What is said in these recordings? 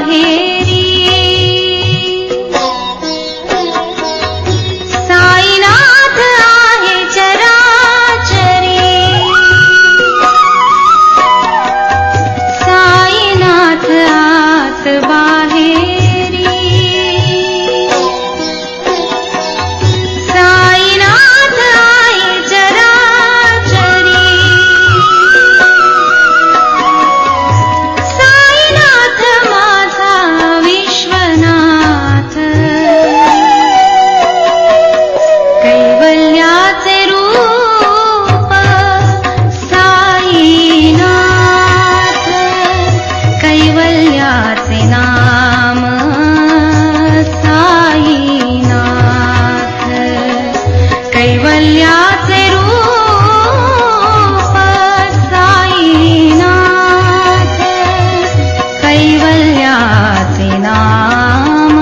बाहेरी साईनाथ आहे चराचरी साईनाथ आत बाहेरी साईनाथ आहे चराचरी साईनाथ माझा विश्वनाथ कैवल्याचे रूप साईनाथ कैवल्याचे नाम साईनाथ कैवल्याचे रूप साईनाथ कैवल्याचे नाम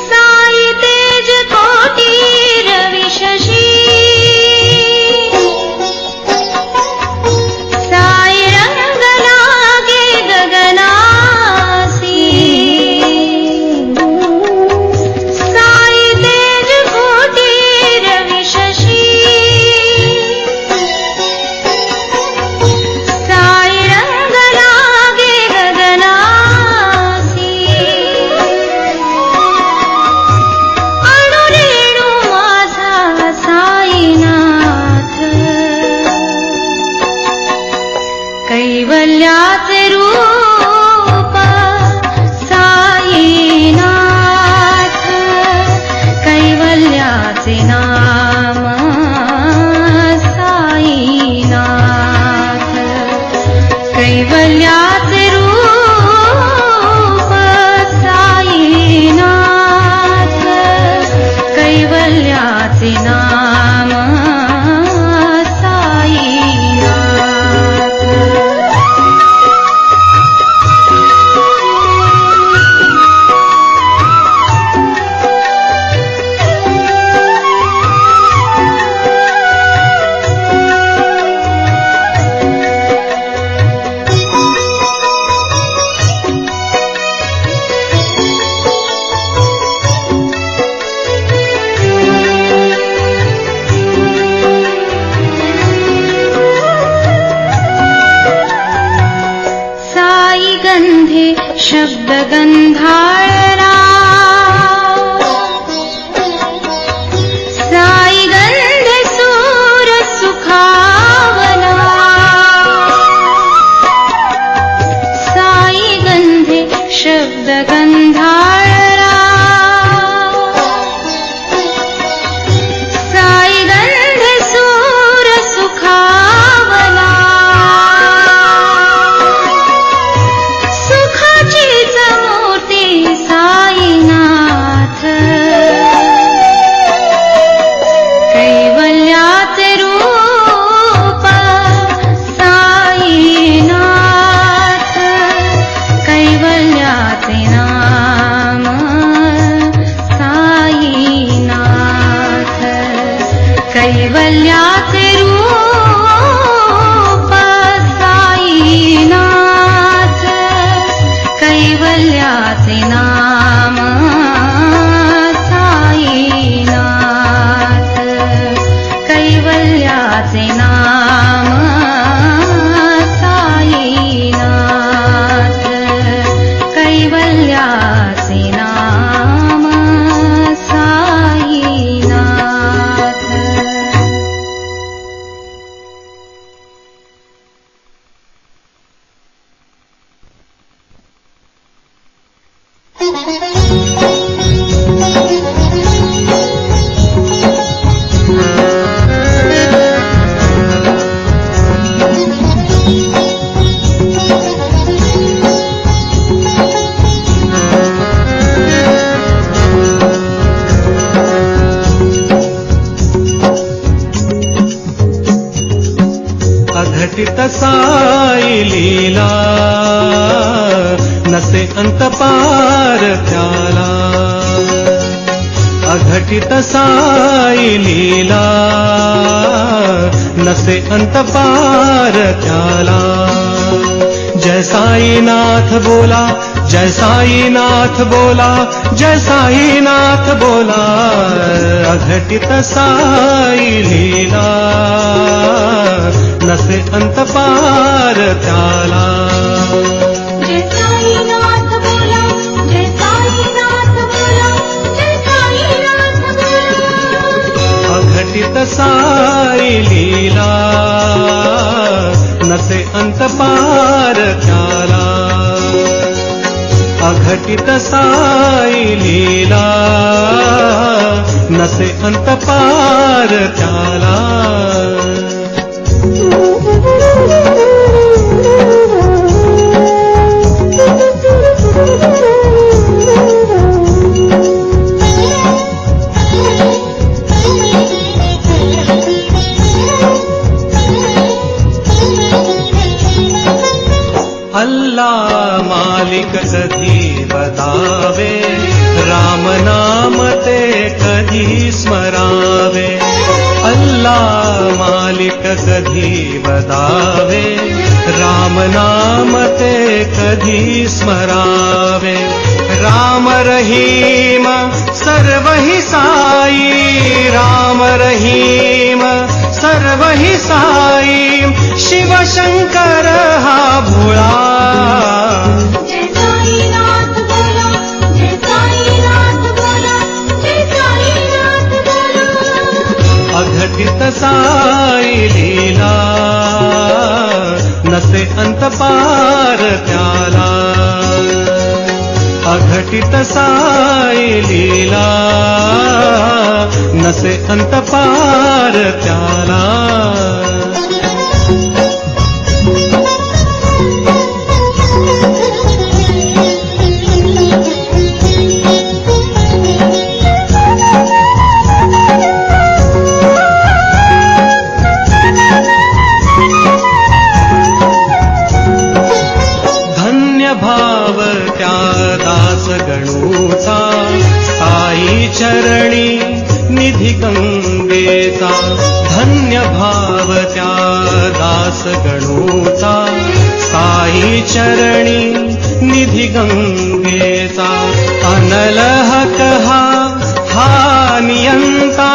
साई तेज कोटी रवि शशी साई रंग लागे गगनासी साई तेज कोटी रवि शशी साई रंग लागे गगनासी अणुरेणू माझा साईनाथ कैवल्याचे रूप साईनाथ कैवल्याचे नाम साईनाथ कैवल्याचे रूप साईनाथ कैवल्याचे नाम साईनाथ साई गंधे शब्द गंधाळरा साई गंधे सूर सुखावला साई गंधे शब्द गंधाळरा साई गंधे सूर सुखावला सुखाचीच मूर्ती साईनाथ कैवल्याचे रूप साईनाथ कैवल्याचे नाम साईनाथ कैवल्याचे रूप साईनाथ कैवल्याचे नाम साईनाथ कैवल्याचे नाम साईनाथ कैवल्याचे नाम साईनाथ साई लीला नसे अंत पार त्याला अघटित साई लीला नसे अंत पार त्याला जय साईनाथ बोला जय साईनाथ बोला जय साईनाथ बोला अघटित साई लीला नसे अंत पार त्याला जय साईनाथ बोला जय साईनाथ बोला जय साईनाथ बोला अघटित साई लीला नसे अंत पार त्याला अघटित साई लीला नसे अंत पार त्याला अल्लाह मालिक कधी बदावे राम नाम ते कधी स्मरावे अल्लाह मालिक कधी बदावे राम नाम ते कधी स्मरावे राम रहीम सर्व ही साई राम रहीम सर्व ही साई शिव शंकर हा भोळा जय साईनाथ बोला जय साईनाथ बोला जय साईनाथ बोला अघटित साई लीला नसे अंत पार त्याला अघटित साई लीला नसे अंत पार त्याला भाव त्या दास गणूचा साई चरणी निधी गंगेचा धन्य भाव त्या दास गणूचा साई चरणी निधी गंगेचा अनल हक हा नियंता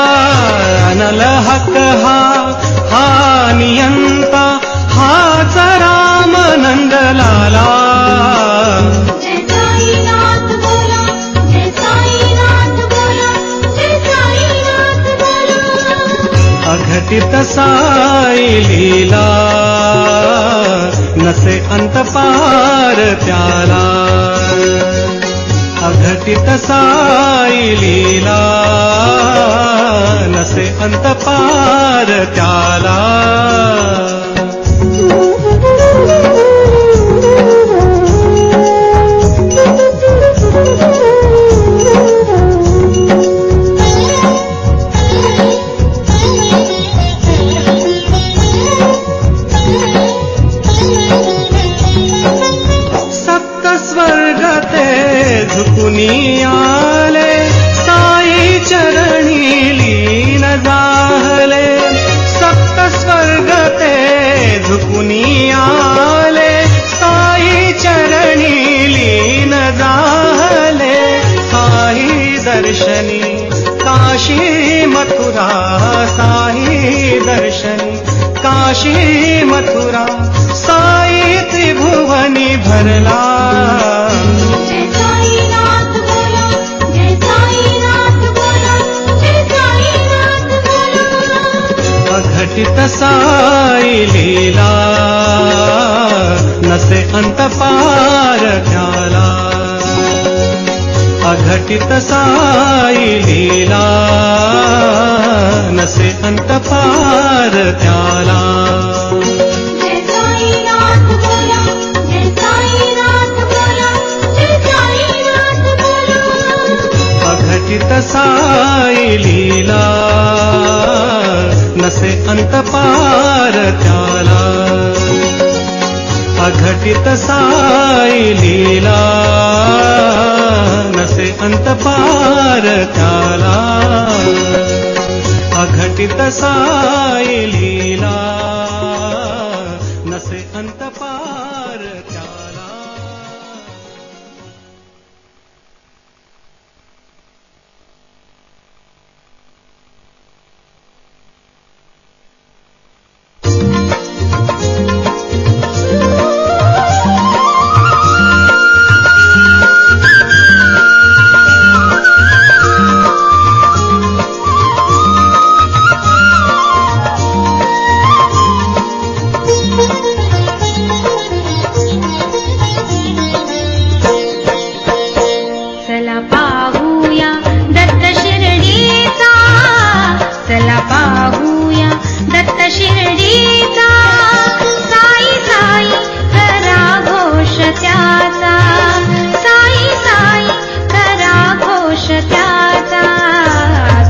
अनल हक हा नियंता हाच राम नंदलाला जय साईनाथ बोला जय साईनाथ बोला जय साईनाथ बोला अघटित साई लीला नसे अंत पार त्याला अघटित साई लीला नसे अंत पार त्याला झुकुनी आले साई चरणी लीन जाहले सप्त स्वर्ग ते झुकुनी आले साई चरणी लीन जाहले साई दर्शनी काशी मथुरा साई दर्शनी काशी मथुरा साई त्रिभुवनी भरला जय साईनाथ बोला जय साईनाथ बोला जय साईनाथ बोला अघटित साई लीला नसे अंत पार त्याला अघटित साई लीला नसे अंत पार त्याला जय साईनाथ बोला जय साईनाथ बोला जय साईनाथ बोला अघटित साई लीला नसे अंत पार त्याला अघटित साई लीला नसे अंत पार त्याला अघटित साई लीला नसे अंत पार त्याला चला पाहूया दत्त शिर्डीचा चला पाहूया दत्त शिर्डीचा साई साई करा घोष त्याचा साई साई करा घोष त्याचा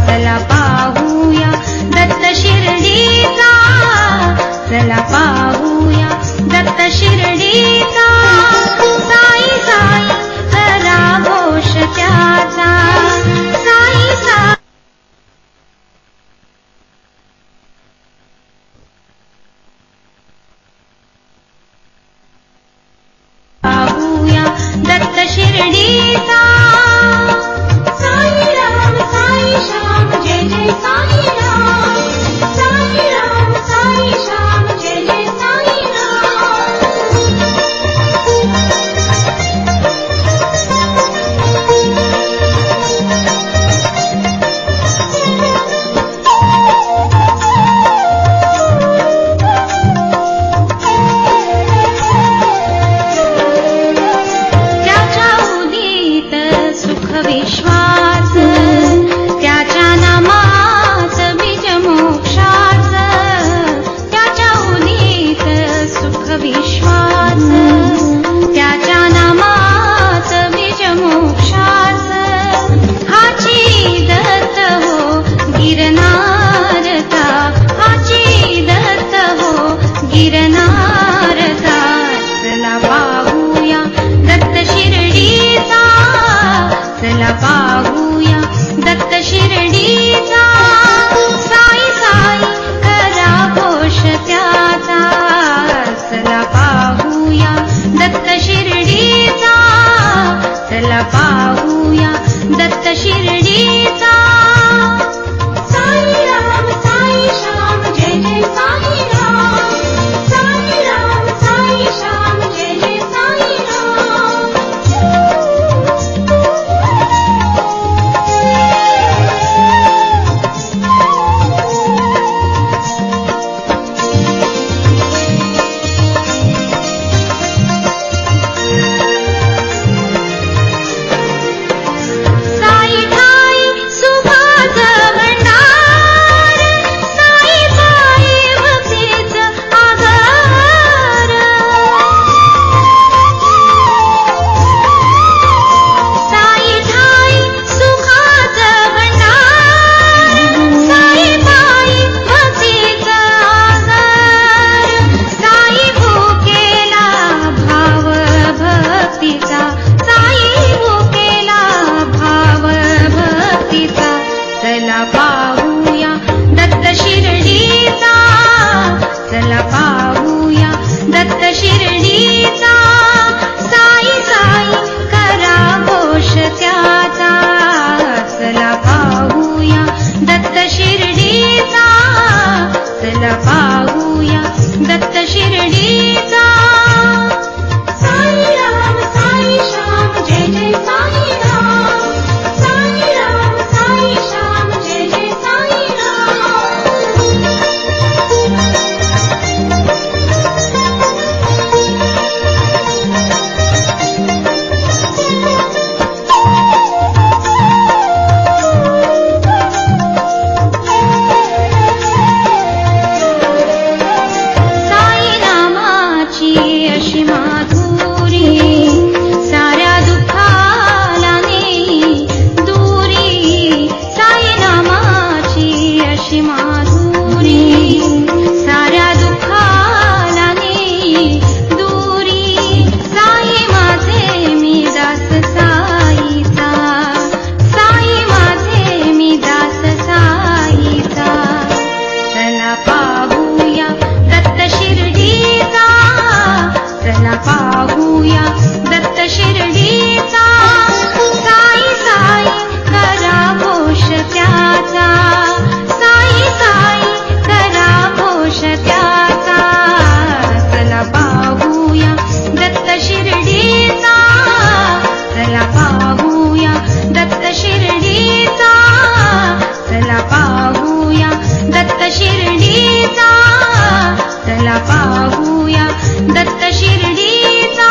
चला पाहूया दत्त शिर्डीचा चला पाहूया दत्त शिर्डीचा साई साई करा घोष त्याचा साई साई पाहूया दत्त शिर्डीचा साई राम साई श्याम जय जय साई राम साई राम साई श्याम जय जय साई त्याच्या उदीत सुख विश्वास त्याच्या नामात बीज मोक्षाच त्याच्या उदीत सुख विश्वास त्याच्या नामात बीज मोक्षाच हाची दत्त हो गिरनारचा हाची दत्त हो गिरनारचा चला पाहूया दत्त शिर्डीचा चला पाहूया दत्त शिर्डीचा साई साई करा घोष त्याचा चला पाहूया दत्त शिर्डीचा चला पाहूया दत्त शिर्डीचा साई राम साई श्याम जय जय साई राम साई राम साई श्याम जय जय साई राम साई ठाई सुभाष भंडार साई साई भक्तीच आधार साई ठाई सुखाच भंडार साई साई भक्तीच आधार साई भूकेला भाव भक्तीचा साई भूकेला भाव भक्तीचा चला पाहूया दत्त शिर्डीचा चला पाहूया दत्त शिर्डीचा साई साई करा घोष त्याचा चला पाहूया दत्त शिर्डीचा चला पाहूया दत्त शिर्डीचा साई राम साई श्याम जय जय साई राम साई राम साई श्याम जय जय साई राम साई चला पाहूया दत्त शिर्डीचा.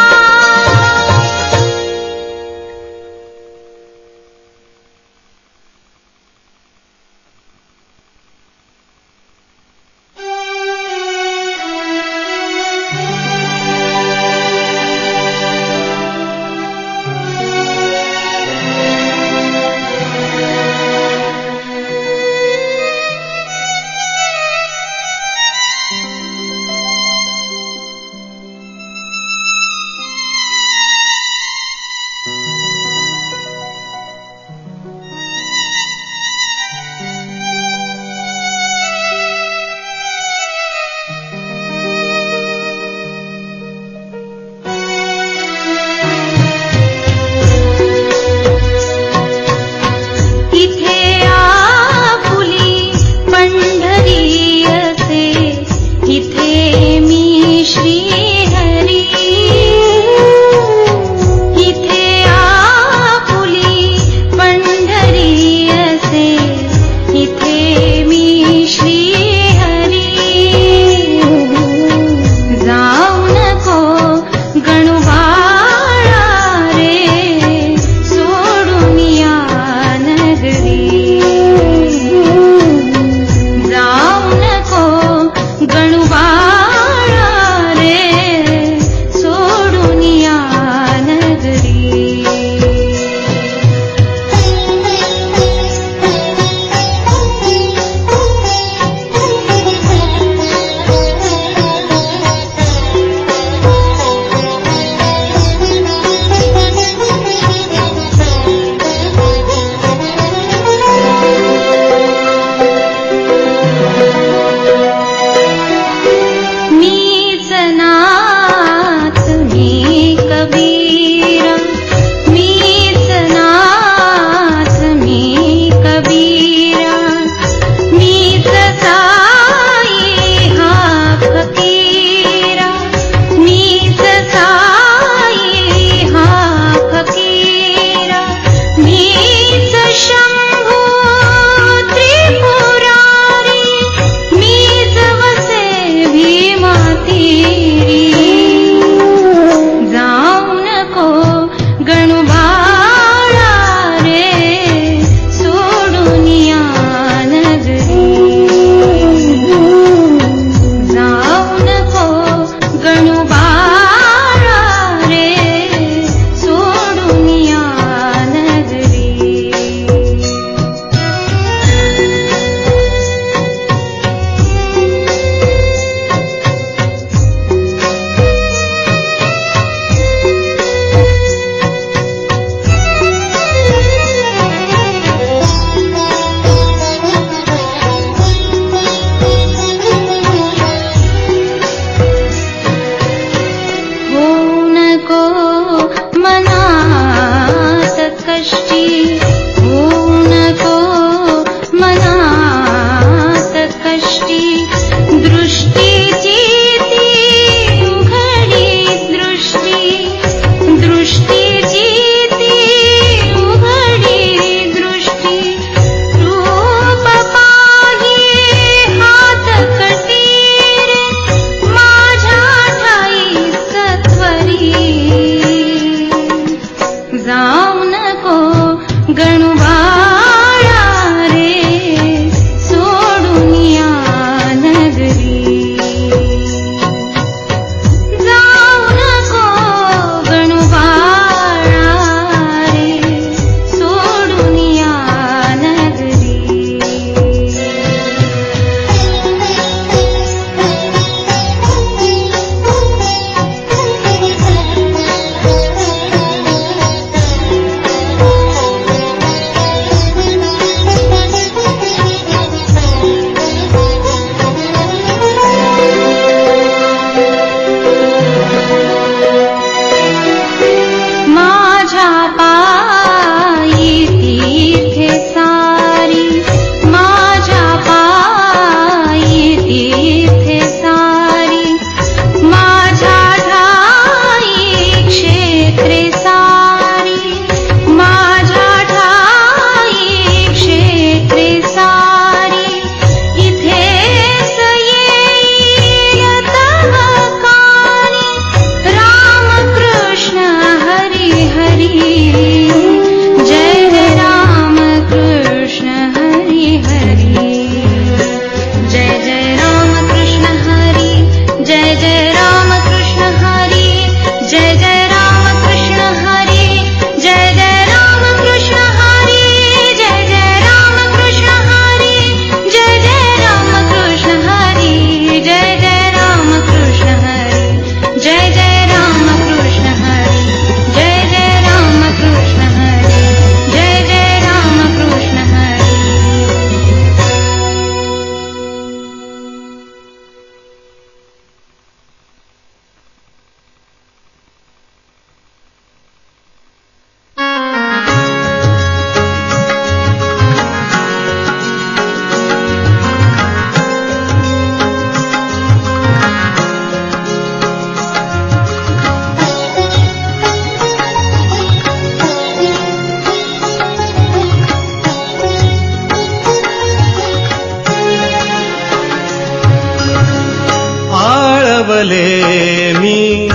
आळवले मी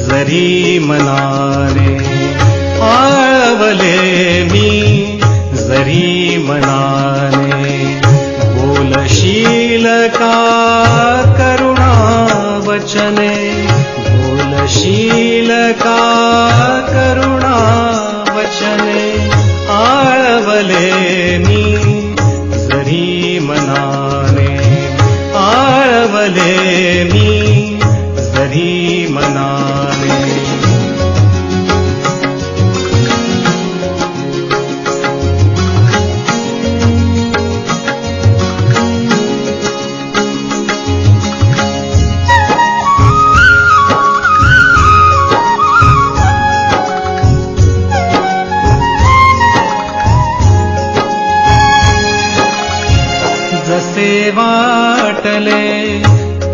जरी मनाने, आळवले मी जरी मनाने, बोलशील का करुणा वचने, बोलशील का करुणा वचने, आळवले मी जरी मनाने, आळवले मी जरी मनाने. जसे वाटले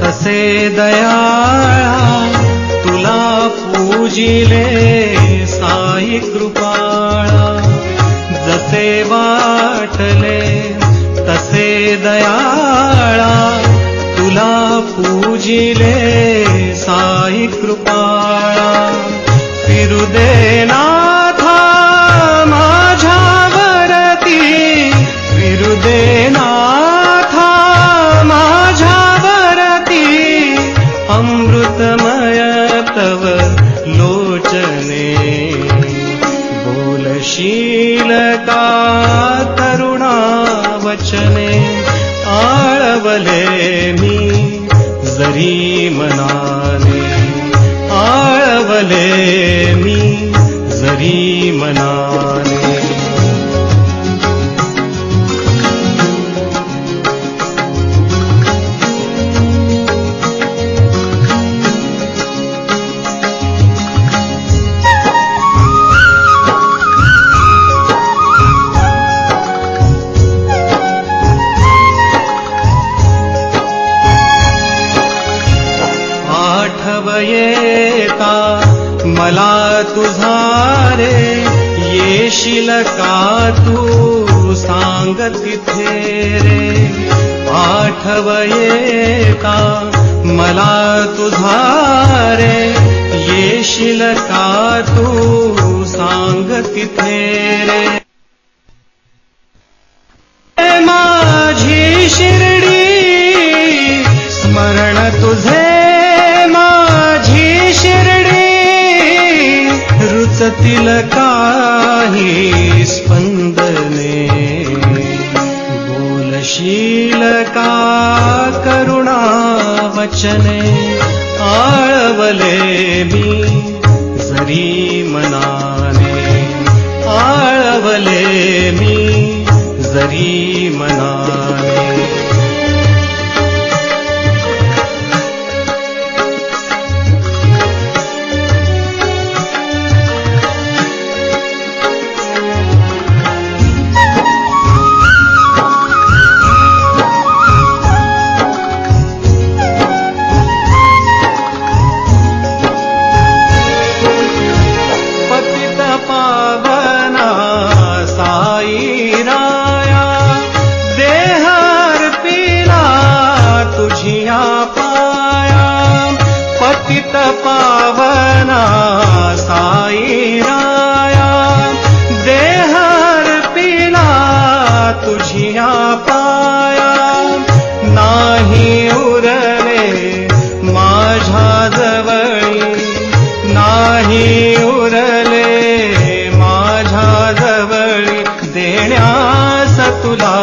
तसे दयाळा, तुला पूजिले साई कृपाळा. जसे वाटले तसे दयाळा, तुला पूजिले साई कृपाळा. फिरू दे नाथा माझ्यावरती, फिरू दे नाथा माझ्यावरती, अमृतमय तव लोचने. बोलशील का करुणा वचने, आळवले मी जरी मनाने, आळवले मी जरी मनाने. येता मला तुझा रे, येशील का तू सांग तिथे रे. आठव येता मला तुझा रे, येशील का तू सांग तिथे रे. माझी शिर्डी स्मरण तुझे, माझी शिर्डी रुचतील काही स्पंदने. बोलशील का करुणा वचने, आळवले मी जरी मनाने, आळवले मी जरी मनाने. पतित पावना साई राया, देहर पिला तुझिया पाया. नाही उरले माझ्या जवळी, नाही उरले माझ्या जवळी, देण्यास तुला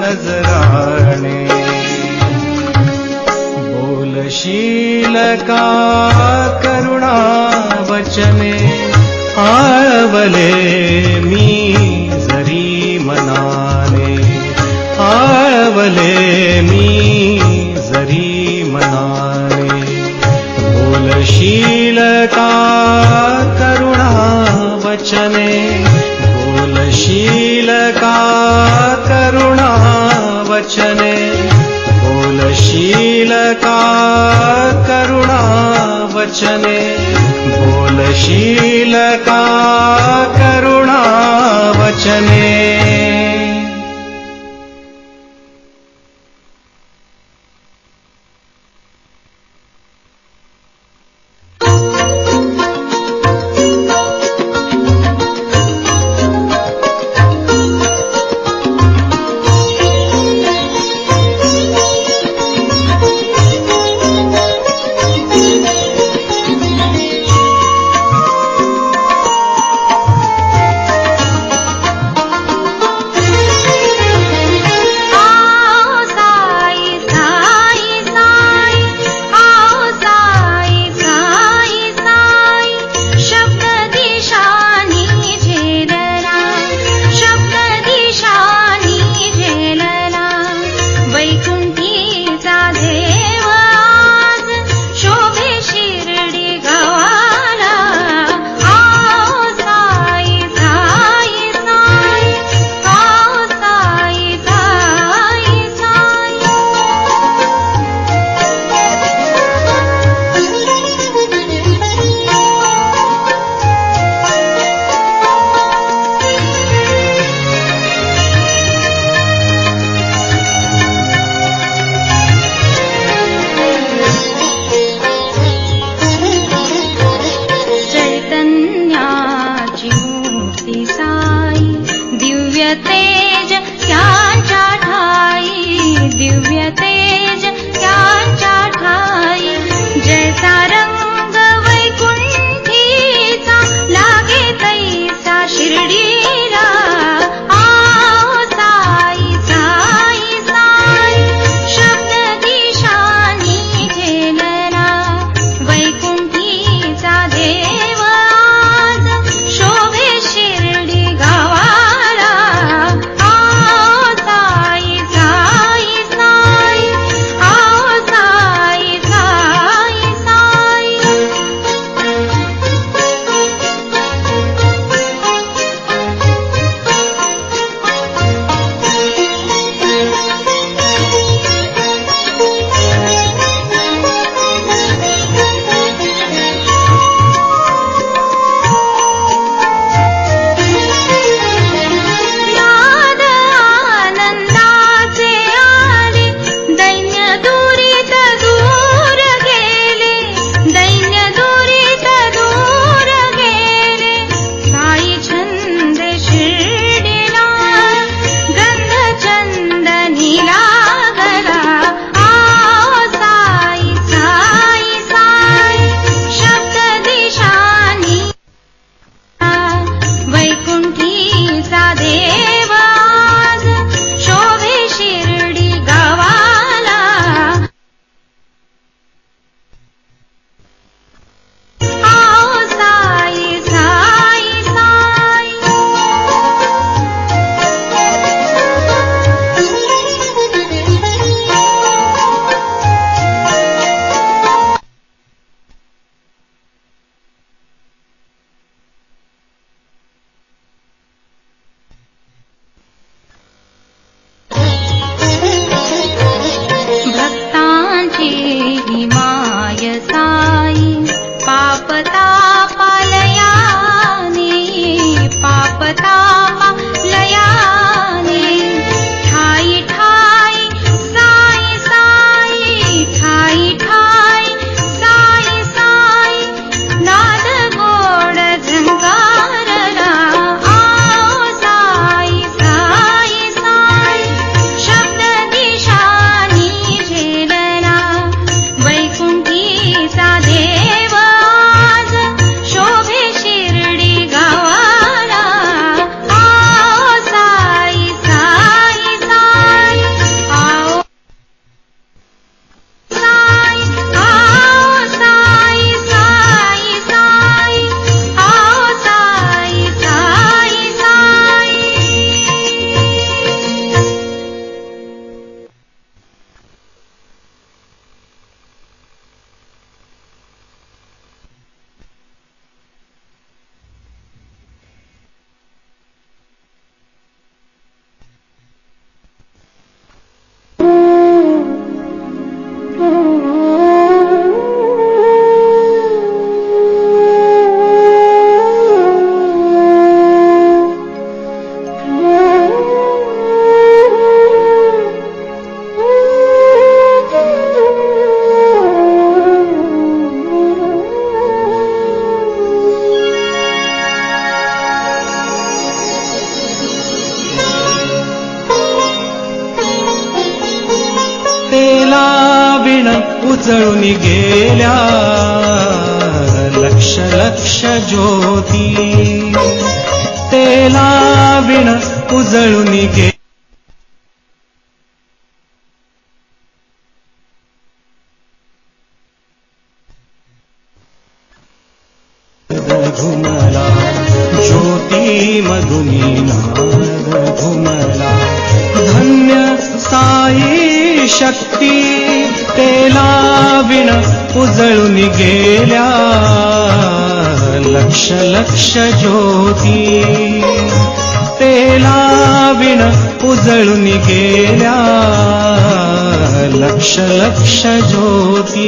नजराणे. बोलशील का करुणा वचने, आळवले मी जरी मनाने, आळवले मी जरी मनाने. बोलशील का करुणा वचने, बोलशील का करुणा वचने, बोलशील का करुणा वचने, बोलशील का करुणा वचने. उजळून गेल्या लक्ष लक्ष ज्योती तेला विण उजळून गे घुमला ज्योती मधुनी नाद घुमला धन्य साई शक्ती तेला विण उजळून गेल्या लक्ष लक्ष ज्योती तेला विण उजळून गेल्या लक्ष लक्ष ज्योती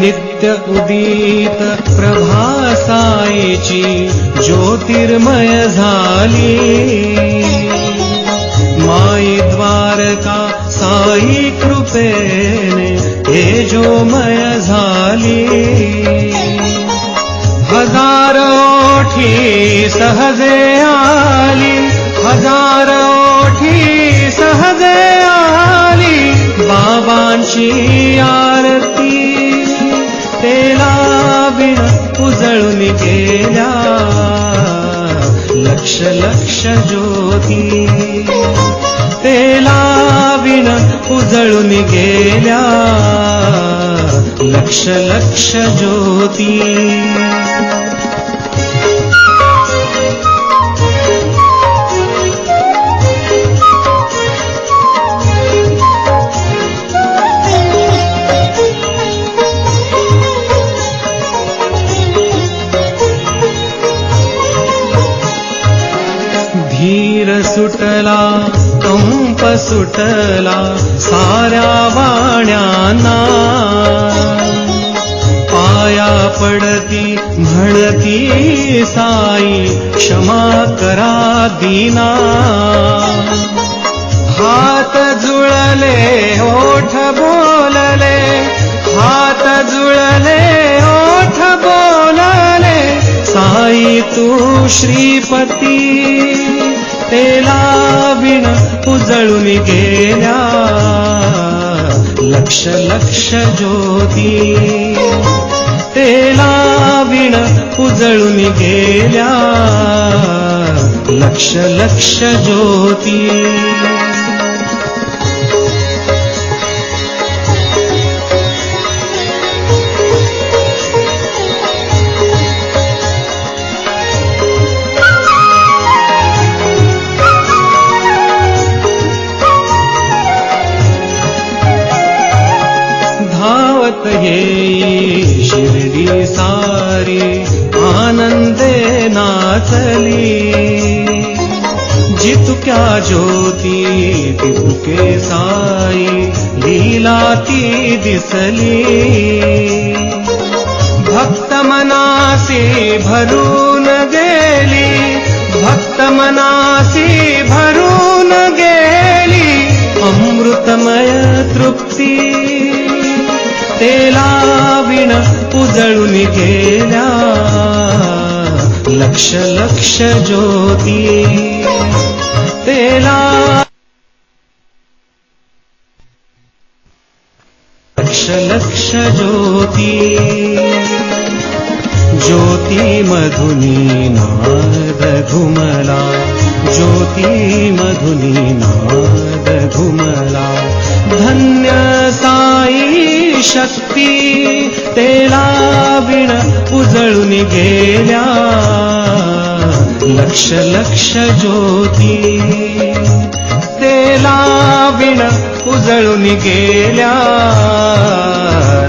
नित्य उदित प्रभासाईची ज्योतिर्मय झाली माई द्वारका साई कृपेने तेजोमय झाली हजार ओठी सहजे आली हजार ओठी सहजे आली बाबांची आरती तेला विण उजळून गेल्या लक्ष लक्ष ज्योती तेला विण उजळून गेल्या लक्ष लक्ष ज्योती धीर सुटला कंप सुटला साऱ्या वाण्यांना पाया पडती म्हणती साई क्षमा करा दीना हात जुळले ओठ बोलले हात जुळले ओठ बोलले साई तू श्रीपती तेला विण उजळून गेल्या लक्ष लक्ष ज्योती तेला विण उजळून गेल्या लक्ष लक्ष ज्योती धावत येई शिर्डी सारी आनंदे नाचली जितुक्या ज्योती तितुके साई लीला ती दिसली भक्त मनासी भरून गेली भक्त मनासी भरून गेली अमृतमय तृप्ती तेला विण उजळून गेल्या लक्ष लक्ष ज्योती तेला लक्ष लक्ष ज्योती ज्योती मधुनी नाद घुमला ज्योती मधुनी नाद घुमला धन्य साई शक्ती तेला विण उजळून गेल्या लक्ष लक्ष ज्योती तेला विण उजळून गेल्या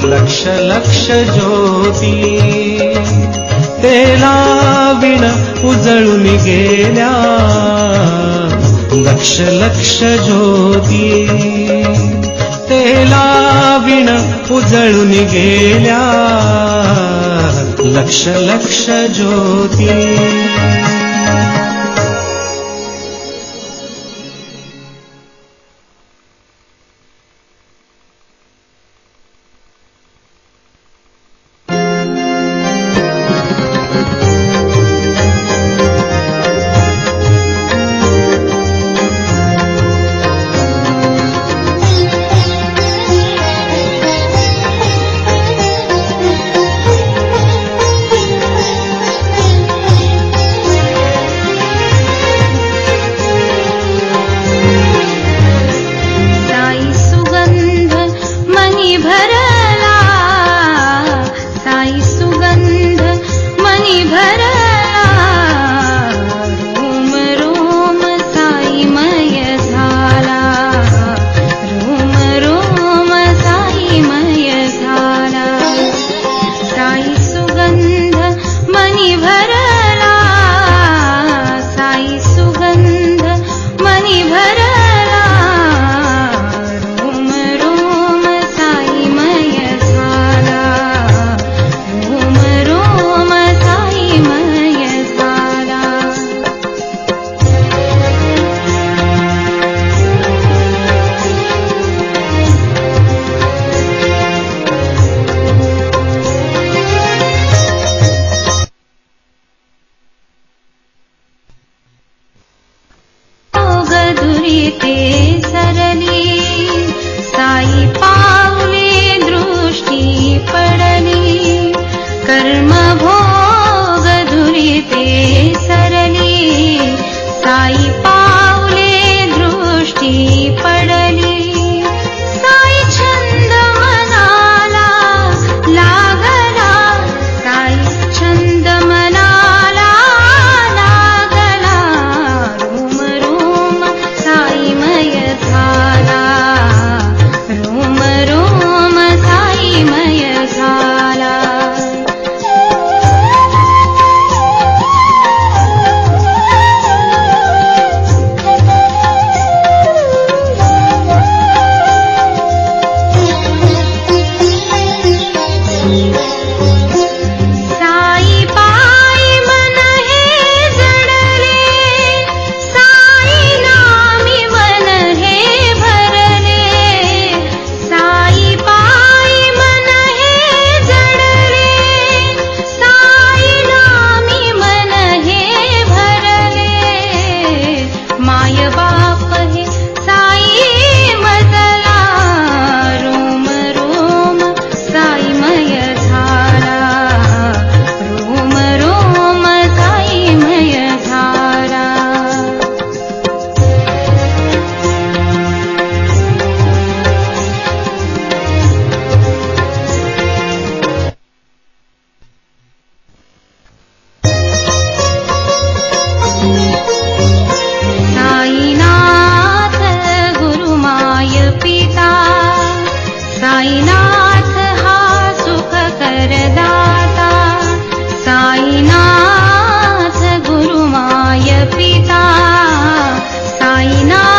लक्ष लक्ष ज्योती तेला विण उजळून गेल्या लक्ष लक्ष ज्योती तेला विण उजळून गेल्या लक्ष लक्ष ज्योती। ते सरली, साई पावले दृष्टी पडली, कर्म भोग धुरी ते सरली, साई पावले दृष्टी पडली, साई छंद मनाला लागला, साई छंद मनाला लागला, रोम रोम साईमय झाला, रोम रोम साईमय झाला. साई पायी मन हे जडले, साई नामी मन हे भरले, साई पायी मन हे जडले, साई नामी मन हे भरले, माय बाप हे साई मजला, रोम रोम साईमय झाला, रोम रोम साईमय झाला. साईनाथ गुरुमाय पिता, साईनाथ हा सुख करदाता, साईनाथ गुरुमाय पिता, साईनाथ